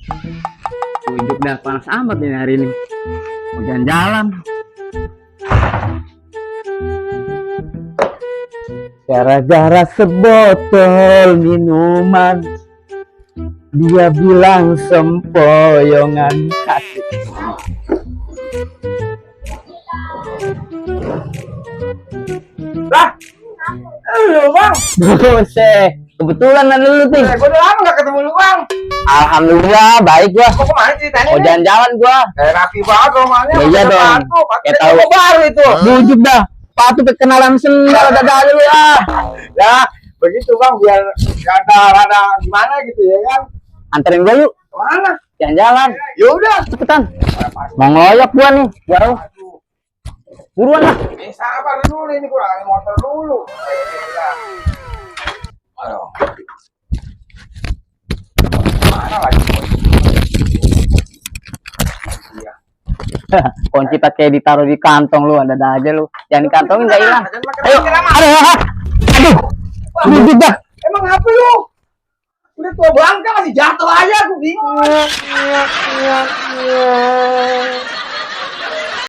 Tunjuk dah panas amat nih hari ini. Mau jalan-jalan. Gara-gara sebotol minuman, dia bilang sempoyongan kasih. Lah, lu bang, Buset, kebetulan ada lu nih. gue udah lama gak ketemu lu bang. Alhamdulillah baik gua. Kok kemana ceritanya? Mau jalan-jalan gua. Rapi banget rumahnya. Iya dong. Pakai Tahu. toko baru itu. Bujuk dah. Patu kenalan sendal dadah dulu ya. Ya, begitu bang, biar rada gimana gitu ya kan. Anterin gua yuk, Kemana? jalan-jalan. Yaudah. Cepetan. Mau ngoyok gua nih, jauh. Buruan lah. Sabar dulu, ini kurangin motor dulu. Aduh. Mana lagi? Iya. Kunci pakai ditaruh di kantong lu, ada aja lu. Jangan dikantongin nggak hilang. Ayo, aduh, bujuk dah. Emang apa lu? Udah tua bangka masih jatuh aja, aku bingung.